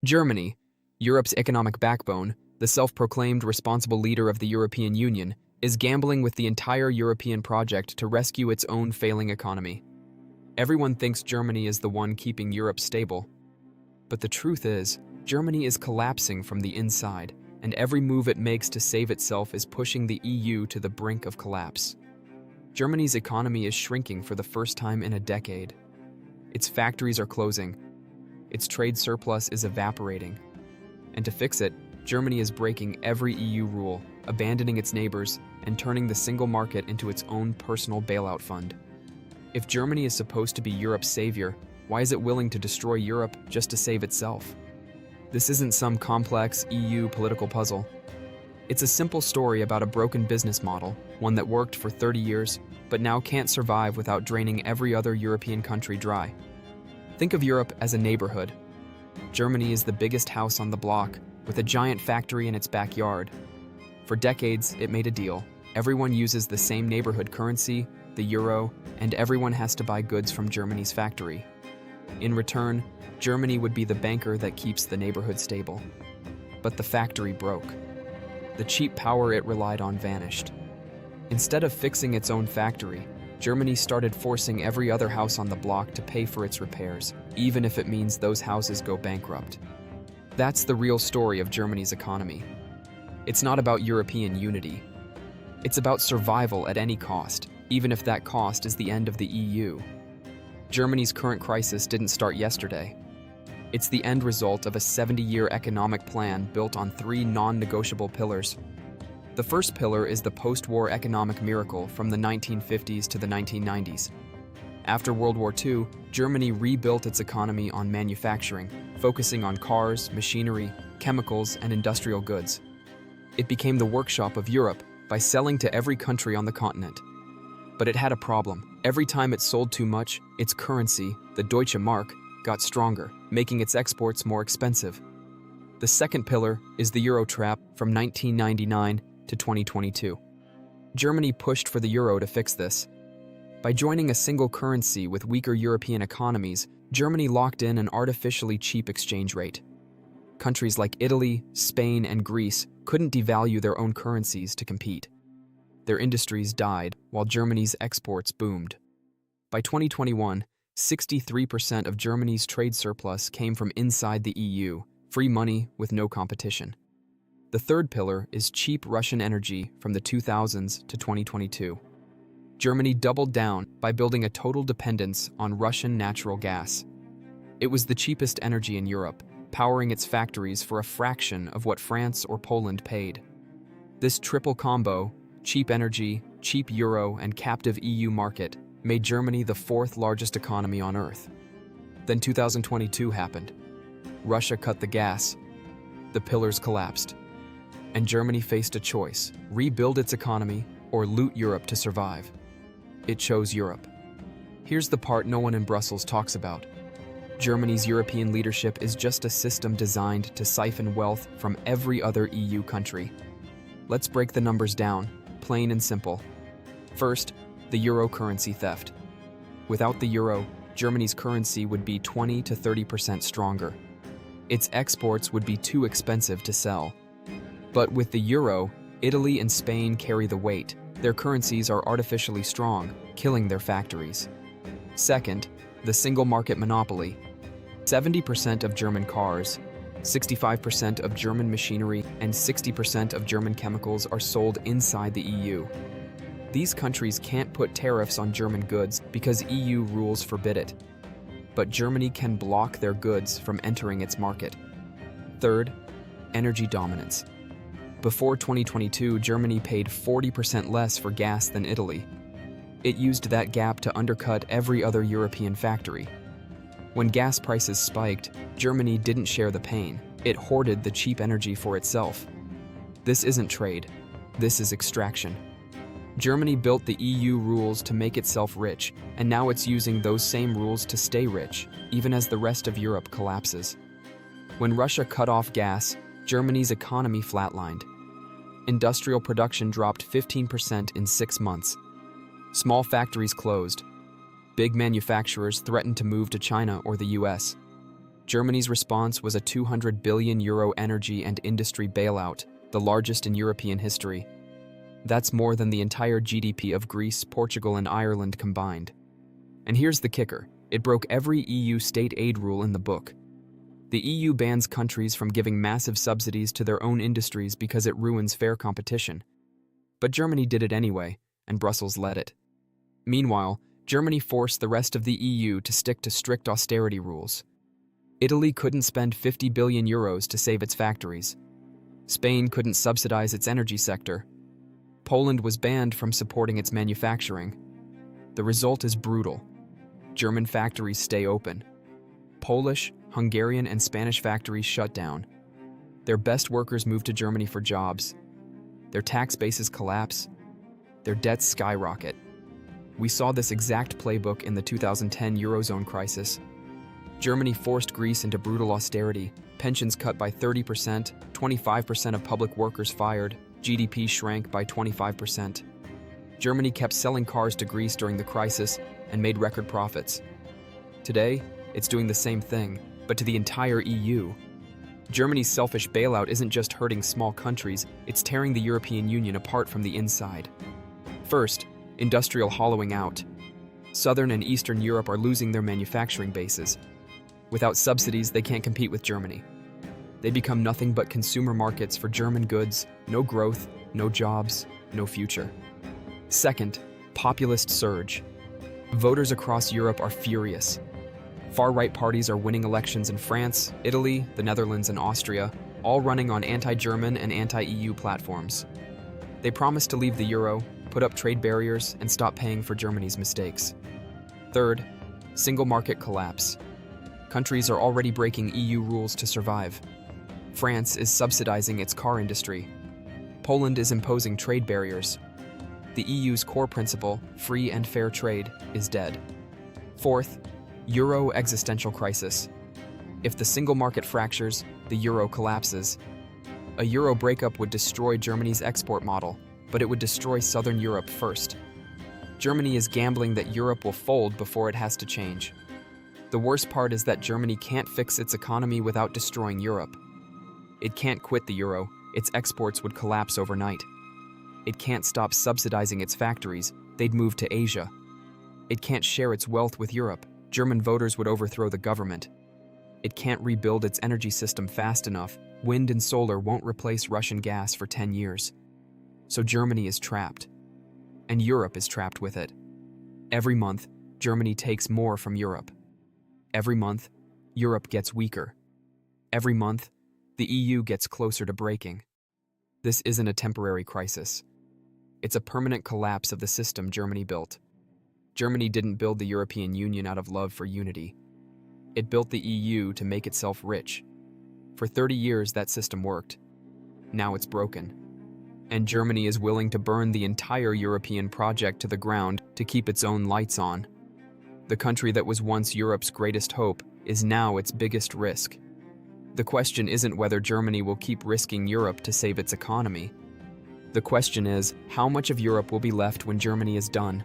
Germany, Europe's economic backbone, the self-proclaimed responsible leader of the European Union, is gambling with the entire European project to rescue its own failing economy. Everyone thinks Germany is the one keeping Europe stable. But the truth is, Germany is collapsing from the inside, and every move it makes to save itself is pushing the EU to the brink of collapse. Germany's economy is shrinking for the first time in a decade. Its factories are closing. Its trade surplus is evaporating. And to fix it, Germany is breaking every EU rule, abandoning its neighbors, and turning the single market into its own personal bailout fund. If Germany is supposed to be Europe's savior, why is it willing to destroy Europe just to save itself? This isn't some complex EU political puzzle. It's a simple story about a broken business model, one that worked for 30 years, but now can't survive without draining every other European country dry. Think of Europe as a neighborhood. Germany is the biggest house on the block, with a giant factory in its backyard. For decades, it made a deal. Everyone uses the same neighborhood currency, the euro, and everyone has to buy goods from Germany's factory. In return, Germany would be the banker that keeps the neighborhood stable. But the factory broke. The cheap power it relied on vanished. Instead of fixing its own factory, Germany started forcing every other house on the block to pay for its repairs, even if it means those houses go bankrupt. That's the real story of Germany's economy. It's not about European unity. It's about survival at any cost, even if that cost is the end of the EU. Germany's current crisis didn't start yesterday. It's the end result of a 70-year economic plan built on three non-negotiable pillars. The first pillar is the post-war economic miracle from the 1950s to the 1990s. After World War II, Germany rebuilt its economy on manufacturing, focusing on cars, machinery, chemicals, and industrial goods. It became the workshop of Europe by selling to every country on the continent. But it had a problem. Every time it sold too much, its currency, the Deutsche Mark, got stronger, making its exports more expensive. The second pillar is the euro trap from 1999 to 2022. Germany pushed for the euro to fix this. By joining a single currency with weaker European economies, Germany locked in an artificially cheap exchange rate. Countries like Italy, Spain, and Greece couldn't devalue their own currencies to compete. Their industries died while Germany's exports boomed. By 2021, 63% of Germany's trade surplus came from inside the EU, free money with no competition. The third pillar is cheap Russian energy from the 2000s to 2022. Germany doubled down by building a total dependence on Russian natural gas. It was the cheapest energy in Europe, powering its factories for a fraction of what France or Poland paid. This triple combo, cheap energy, cheap euro, and captive EU market, made Germany the fourth largest economy on Earth. Then 2022 happened. Russia cut the gas. The pillars collapsed. And Germany faced a choice: rebuild its economy or loot Europe to survive. It chose Europe. Here's the part no one in Brussels talks about. Germany's European leadership is just a system designed to siphon wealth from every other EU country. Let's break the numbers down, plain and simple. First, the euro currency theft. Without the euro, Germany's currency would be 20 to 30% stronger. Its exports would be too expensive to sell. But with the euro, Italy and Spain carry the weight. Their currencies are artificially strong, killing their factories. Second, the single market monopoly. 70% of German cars, 65% of German machinery, and 60% of German chemicals are sold inside the EU. These countries can't put tariffs on German goods because EU rules forbid it. But Germany can block their goods from entering its market. Third, energy dominance. Before 2022, Germany paid 40% less for gas than Italy. It used that gap to undercut every other European factory. When gas prices spiked, Germany didn't share the pain. It hoarded the cheap energy for itself. This isn't trade. This is extraction. Germany built the EU rules to make itself rich, and now it's using those same rules to stay rich, even as the rest of Europe collapses. When Russia cut off gas, Germany's economy flatlined. Industrial production dropped 15% in 6 months. Small factories closed. Big manufacturers threatened to move to China or the US. Germany's response was a €200 billion energy and industry bailout, the largest in European history. That's more than the entire GDP of Greece, Portugal, and Ireland combined. And here's the kicker: it broke every EU state aid rule in the book. The EU bans countries from giving massive subsidies to their own industries because it ruins fair competition. But Germany did it anyway, and Brussels let it. Meanwhile, Germany forced the rest of the EU to stick to strict austerity rules. Italy couldn't spend €50 billion to save its factories. Spain couldn't subsidize its energy sector. Poland was banned from supporting its manufacturing. The result is brutal. German factories stay open. Polish, Hungarian, and Spanish factories shut down. Their best workers move to Germany for jobs. Their tax bases collapse. Their debts skyrocket. We saw this exact playbook in the 2010 Eurozone crisis. Germany forced Greece into brutal austerity, pensions cut by 30%, 25% of public workers fired, GDP shrank by 25%. Germany kept selling cars to Greece during the crisis and made record profits. Today, it's doing the same thing, but to the entire EU. Germany's selfish bailout isn't just hurting small countries, it's tearing the European Union apart from the inside. First, industrial hollowing out. Southern and Eastern Europe are losing their manufacturing bases. Without subsidies, they can't compete with Germany. They become nothing but consumer markets for German goods, no growth, no jobs, no future. Second, populist surge. Voters across Europe are furious. Far-right parties are winning elections in France, Italy, the Netherlands, and Austria, all running on anti-German and anti-EU platforms. They promise to leave the euro, put up trade barriers, and stop paying for Germany's mistakes. Third, single market collapse. Countries are already breaking EU rules to survive. France is subsidizing its car industry. Poland is imposing trade barriers. The EU's core principle, free and fair trade, is dead. Fourth, euro existential crisis. If the single market fractures, the euro collapses. A euro breakup would destroy Germany's export model, but it would destroy Southern Europe first. Germany is gambling that Europe will fold before it has to change. The worst part is that Germany can't fix its economy without destroying Europe. It can't quit the euro, its exports would collapse overnight. It can't stop subsidizing its factories, they'd move to Asia. It can't share its wealth with Europe, German voters would overthrow the government. It can't rebuild its energy system fast enough, wind and solar won't replace Russian gas for 10 years. So Germany is trapped. And Europe is trapped with it. Every month, Germany takes more from Europe. Every month, Europe gets weaker. Every month, the EU gets closer to breaking. This isn't a temporary crisis. It's a permanent collapse of the system Germany built. Germany didn't build the European Union out of love for unity. It built the EU to make itself rich. For 30 years, that system worked. Now it's broken. And Germany is willing to burn the entire European project to the ground to keep its own lights on. The country that was once Europe's greatest hope is now its biggest risk. The question isn't whether Germany will keep risking Europe to save its economy. The question is, how much of Europe will be left when Germany is done?